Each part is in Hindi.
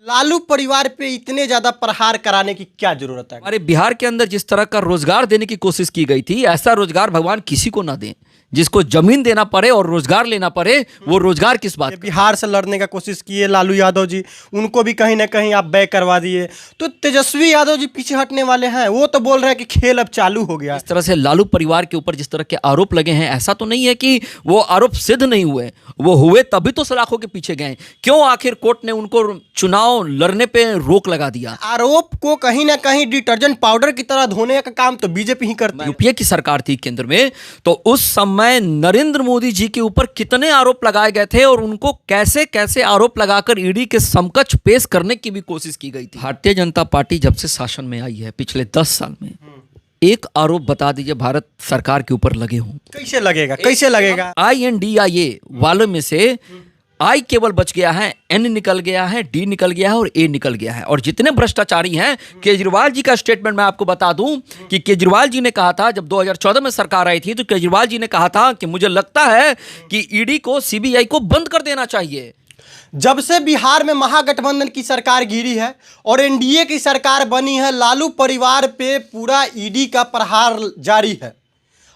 लालू परिवार पे इतने ज्यादा प्रहार कराने की क्या जरूरत है? हमारे बिहार के अंदर जिस तरह का रोजगार देने की कोशिश की गई थी, ऐसा रोजगार भगवान किसी को ना दें। जिसको जमीन देना पड़े और रोजगार लेना पड़े, वो रोजगार किस बात का? बिहार से लड़ने का कोशिश किए लालू यादव जी, उनको भी कहीं ना कहीं आप बैक करवा दिए। तो तेजस्वी यादव जी पीछे हटने वाले हैं, वो तो बोल रहे हैं कि खेल अब चालू हो गया। इस तरह से लालू परिवार के ऊपर जिस तरह के आरोप लगे हैं, ऐसा तो नहीं है कि वो आरोप सिद्ध नहीं हुए, वो हुए तभी तो सलाखों के पीछे गए। क्यों आखिर कोर्ट ने उनको चुनाव लड़ने पे रोक लगा दिया? आरोप को कहीं ना कहीं डिटर्जेंट पाउडर की तरह धोने का काम तो बीजेपी ही करती है। यूपीए की सरकार थी केंद्र में, तो उस समय नरेंद्र मोदी जी के ऊपर कितने आरोप लगाए गए थे और उनको कैसे कैसे आरोप लगाकर ईडी के समकक्ष पेश करने की भी कोशिश की गई थी। भारतीय जनता पार्टी जब से शासन में आई है पिछले 10 साल में, एक आरोप बता दीजिए भारत सरकार के ऊपर लगे हों। कैसे लगेगा? कैसे लगेगा? INDIA वालों में से आई केवल बच गया है, N निकल गया है, D निकल गया है और A निकल गया है। और जितने भ्रष्टाचारी हैं, केजरीवाल जी का स्टेटमेंट मैं आपको बता दूं कि केजरीवाल जी ने कहा था, जब 2014 में सरकार आई थी, तो केजरीवाल जी ने कहा था कि मुझे लगता है कि ईडी को, CBI को बंद कर देना चाहिए। जब से बिहार में महागठबंधन की सरकार गिरी है और एनडीए की सरकार बनी है, लालू परिवार पे पूरा ईडी का प्रहार जारी है।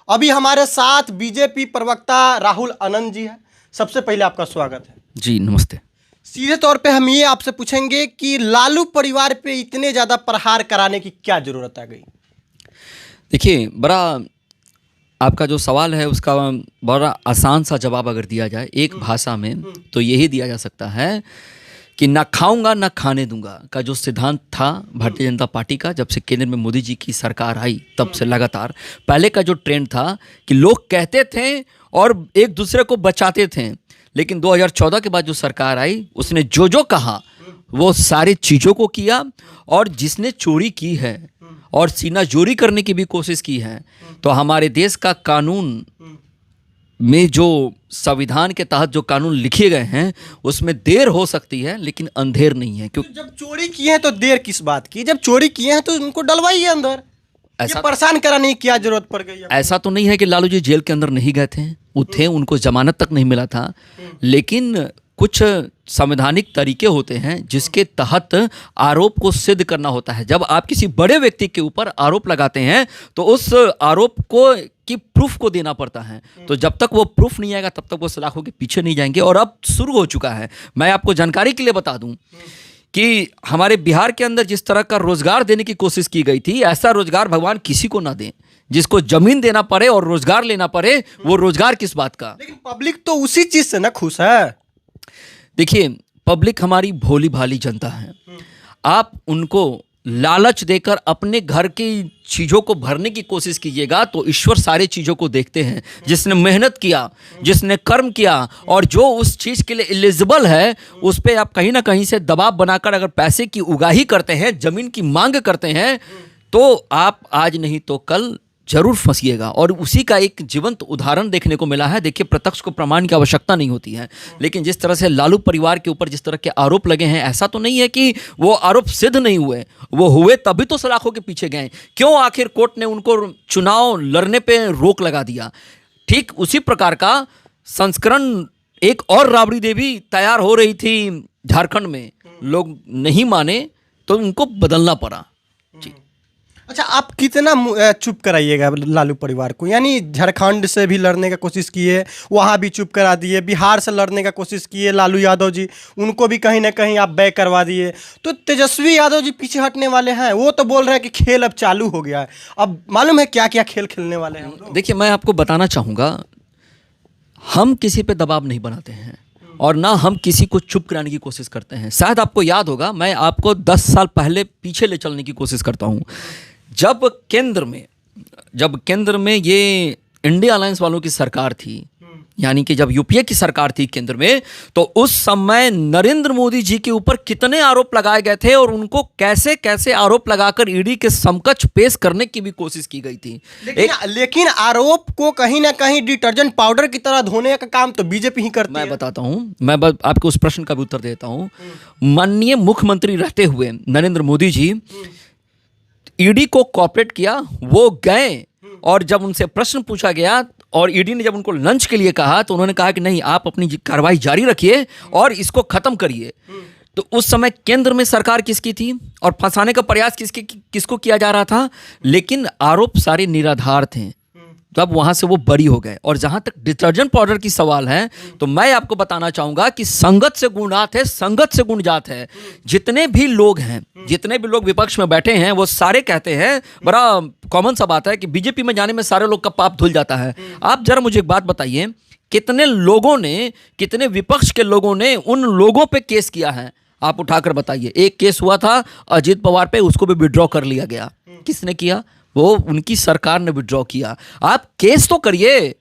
अभी हमारे साथ बीजेपी प्रवक्ता राहुल आनंद जी हैं। सबसे पहले आपका स्वागत है जी। नमस्ते। सीधे तौर पे हम ये आपसे पूछेंगे कि लालू परिवार पे इतने ज़्यादा प्रहार कराने की क्या ज़रूरत आ गई? देखिए, बड़ा आपका जो सवाल है उसका बड़ा आसान सा जवाब अगर दिया जाए एक भाषा में, तो यही दिया जा सकता है कि ना खाऊंगा ना खाने दूंगा का जो सिद्धांत था भारतीय जनता पार्टी का, जब से केंद्र में मोदी जी की सरकार आई तब से लगातार, पहले का जो ट्रेंड था कि लोग कहते थे और एक दूसरे को बचाते थे, लेकिन 2014 के बाद जो सरकार आई उसने जो जो कहा वो सारी चीज़ों को किया। और जिसने चोरी की है और सीना जोरी करने की भी कोशिश की है, तो हमारे देश का कानून में जो संविधान के तहत जो कानून लिखे गए हैं उसमें देर हो सकती है लेकिन अंधेर नहीं है। क्योंकि जब चोरी किए हैं तो देर किस बात की? जब चोरी किए हैं तो उनको डलवाइए अंदर। ऐसा परेशान कराने की क्या जरूरत पड़ गई? ऐसा तो नहीं है कि लालू जी जेल के अंदर नहीं गए थे, वो थे, उनको जमानत तक नहीं मिला था, लेकिन कुछ संवैधानिक तरीके होते हैं जिसके तहत आरोप को सिद्ध करना होता है। जब आप किसी बड़े व्यक्ति के ऊपर आरोप लगाते हैं तो उस आरोप को की प्रूफ को देना पड़ता है। तो जब तक वो प्रूफ नहीं आएगा तब तक वो सलाखों के पीछे नहीं जाएंगे। और अब शुरू हो चुका है। मैं आपको जानकारी के लिए बता दूं कि हमारे बिहार के अंदर जिस तरह का रोजगार देने की कोशिश की गई थी, ऐसा रोजगार भगवान किसी को ना दें। जिसको जमीन देना पड़े और रोजगार लेना पड़े, वो रोजगार किस बात का? लेकिन पब्लिक तो उसी चीज से ना खुश है। देखिए, पब्लिक हमारी भोली भाली जनता है। आप उनको लालच देकर अपने घर की चीज़ों को भरने की कोशिश कीजिएगा तो ईश्वर सारी चीज़ों को देखते हैं। जिसने मेहनत किया, जिसने कर्म किया और जो उस चीज़ के लिए एलिजिबल है, उस पर आप कहीं ना कहीं से दबाव बनाकर अगर पैसे की उगाही करते हैं, ज़मीन की मांग करते हैं, तो आप आज नहीं तो कल जरूर फंसिएगा। और उसी का एक जीवंत उदाहरण देखने को मिला है। देखिए, प्रत्यक्ष को प्रमाण की आवश्यकता नहीं होती है, लेकिन जिस तरह से लालू परिवार के ऊपर जिस तरह के आरोप लगे हैं, ऐसा तो नहीं है कि वो आरोप सिद्ध नहीं हुए, वो हुए तभी तो सलाखों के पीछे गए। क्यों आखिर कोर्ट ने उनको चुनाव लड़ने पे रोक लगा दिया? ठीक उसी प्रकार का संस्करण एक और राबड़ी देवी तैयार हो रही थी झारखंड में, लोग नहीं माने तो उनको बदलना पड़ा। जी। अच्छा, आप कितना चुप कराइएगा लालू परिवार को? यानी झारखंड से भी लड़ने का कोशिश किए, वहाँ भी चुप करा दिए, बिहार से लड़ने का कोशिश किए लालू यादव जी, उनको भी कहीं ना कहीं आप बैक करवा दिए। तो तेजस्वी यादव जी पीछे हटने वाले हैं, वो तो बोल रहे हैं कि खेल अब चालू हो गया है। अब मालूम है क्या क्या खेल खेलने वाले हैं? देखिए, मैं आपको बताना चाहूँगा, हम किसी पे दबाव नहीं बनाते हैं और ना हम किसी को चुप कराने की कोशिश करते हैं। शायद आपको याद होगा, मैं आपको 10 साल पहले पीछे ले चलने की कोशिश करता हूँ। जब केंद्र में ये इंडिया अलायंस वालों की सरकार थी, यानी कि जब यूपीए की सरकार थी केंद्र में, तो उस समय नरेंद्र मोदी जी के ऊपर कितने आरोप लगाए गए थे और उनको कैसे कैसे आरोप लगाकर ईडी के समकक्ष पेश करने की भी कोशिश की गई थी। लेकिन आरोप को कहीं ना कहीं डिटर्जेंट पाउडर की तरह धोने का काम तो बीजेपी ही करती है। मैं बताता हूँ, मैं आपको उस प्रश्न का भी उत्तर देता हूँ। माननीय मुख्यमंत्री रहते हुए नरेंद्र मोदी जी ईडी को कोऑपरेट किया, वो गए और जब उनसे प्रश्न पूछा गया और ईडी ने जब उनको लंच के लिए कहा तो उन्होंने कहा कि नहीं, आप अपनी कार्रवाई जारी रखिए और इसको खत्म करिए। तो उस समय केंद्र में सरकार किसकी थी और फंसाने का प्रयास किसको किया जा रहा था, लेकिन आरोप सारे निराधार थे। तब वहां से वो बरी हो गए। और जहां तक डिटर्जेंट पाउडर की सवाल है, तो मैं आपको बताना चाहूंगा कि संगत से गुणजात है, संगत से गुणजात है। जितने भी लोग हैं, जितने भी लोग विपक्ष में बैठे हैं, वो सारे कहते हैं, बड़ा कॉमन सा बात है कि बीजेपी में जाने में सारे लोग का पाप धुल जाता है। आप जरा मुझे एक बात बताइए, कितने लोगों ने, कितने विपक्ष के लोगों ने उन लोगों पे केस किया है? आप उठाकर बताइए। एक केस हुआ था अजीत पवार पे, उसको भी विड्रॉ कर लिया गया। किसने किया? वो उनकी सरकार ने विड्रॉ किया। आप केस तो करिए,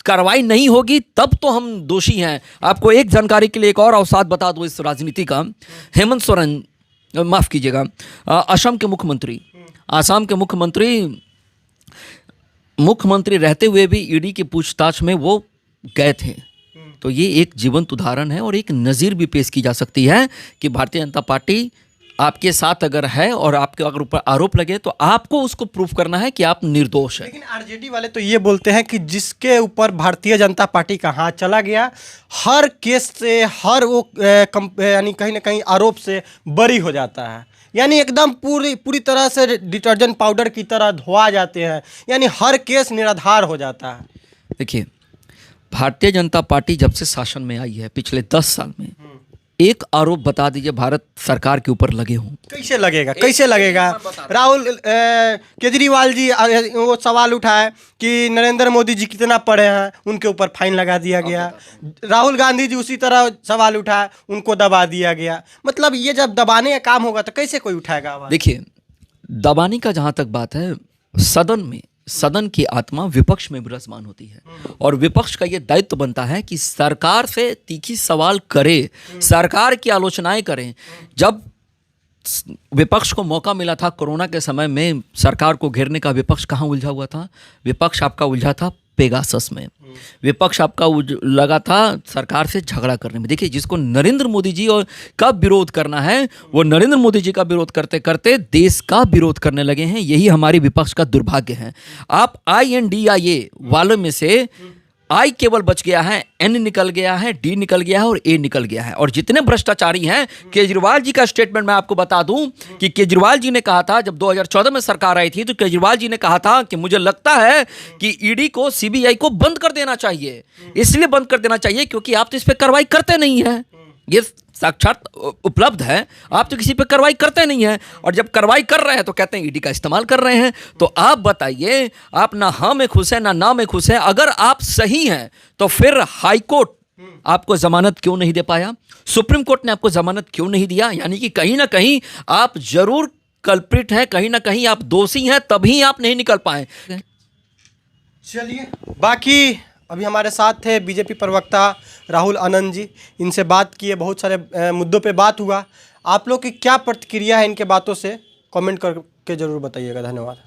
कार्रवाई नहीं होगी तब तो हम दोषी हैं। आपको एक जानकारी के लिए एक और अवसाद बता दूं इस राजनीति का। हेमंत सोरेन, माफ कीजिएगा, असम के मुख्यमंत्री, आसाम के मुख्यमंत्री रहते हुए भी ईडी की पूछताछ में वो गए थे। तो ये एक जीवंत उदाहरण है और एक नज़ीर भी पेश की जा सकती है कि भारतीय जनता पार्टी आपके साथ अगर है और आपके अगर ऊपर आरोप लगे तो आपको उसको प्रूफ करना है कि आप निर्दोष हैं। लेकिन आरजेडी वाले तो ये बोलते हैं कि जिसके ऊपर भारतीय जनता पार्टी का हाथ चला गया, हर केस से, हर वो यानी कहीं ना कहीं आरोप से बरी हो जाता है। यानी एकदम पूरी तरह से डिटर्जेंट पाउडर की तरह धोआ जाते हैं, यानी हर केस निराधार हो जाता है। देखिए, भारतीय जनता पार्टी जब से शासन में आई है पिछले 10 साल में, एक आरोप बता दीजिए भारत सरकार के ऊपर लगे हों। कैसे लगेगा, कैसे लगेगा? राहुल केजरीवाल जी वो सवाल उठाए कि नरेंद्र मोदी जी कितना पढ़े हैं, उनके ऊपर फाइन लगा दिया गया। राहुल गांधी जी उसी तरह सवाल उठाए, उनको दबा दिया गया। मतलब ये जब दबाने का काम होगा तो कैसे कोई उठाएगा आवाज? देखिए, दबाने का जहां तक बात है, सदन की आत्मा विपक्ष में विराजमान होती है और विपक्ष का ये दायित्व बनता है कि सरकार से तीखी सवाल करे, सरकार की आलोचनाएं करें। जब विपक्ष को मौका मिला था कोरोना के समय में सरकार को घेरने का, विपक्ष कहाँ उलझा हुआ था? विपक्ष आपका उलझा था पेगासस में। विपक्ष आपका लगा था सरकार से झगड़ा करने में। देखिए, जिसको नरेंद्र मोदी जी और का विरोध करना है, वो नरेंद्र मोदी जी का विरोध करते करते देश का विरोध करने लगे हैं। यही हमारी विपक्ष का दुर्भाग्य है। आप INDIA वालों में से आई केवल बच गया है, N निकल गया है, D निकल गया है और A निकल गया है। और जितने भ्रष्टाचारी हैं, केजरीवाल जी का स्टेटमेंट मैं आपको बता दूं कि केजरीवाल जी ने कहा था, जब 2014 में सरकार आई थी, तो केजरीवाल जी ने कहा था कि मुझे लगता है कि ईडी को, CBI को बंद कर देना चाहिए। इसलिए बंद कर देना चाहिए क्योंकि आप तो इस पर कार्रवाई करते नहीं हैं। ये साक्षात उपलब्ध है, आप तो किसी पे कार्रवाई करते नहीं हैं, और जब कार्रवाई कर रहे हैं तो कहते हैं ईडी का इस्तेमाल कर रहे हैं। तो आप बताइए, आप ना हाँ में खुश हैं ना में खुश हैं। अगर आप सही हैं तो फिर हाई कोर्ट आपको जमानत क्यों नहीं दे पाया? सुप्रीम कोर्ट ने आपको जमानत क्यों नहीं दिया? यानी कि कहीं ना कहीं आप जरूर कल्प्रिट हैं, कहीं ना कहीं आप दोषी हैं, तभी आप नहीं निकल पाए। चलिए, बाकी अभी हमारे साथ थे बीजेपी प्रवक्ता राहुल आनंद जी। इनसे बात किए, बहुत सारे मुद्दों पे बात हुआ। आप लोग की क्या प्रतिक्रिया है इनके बातों से, कमेंट करके ज़रूर बताइएगा। धन्यवाद।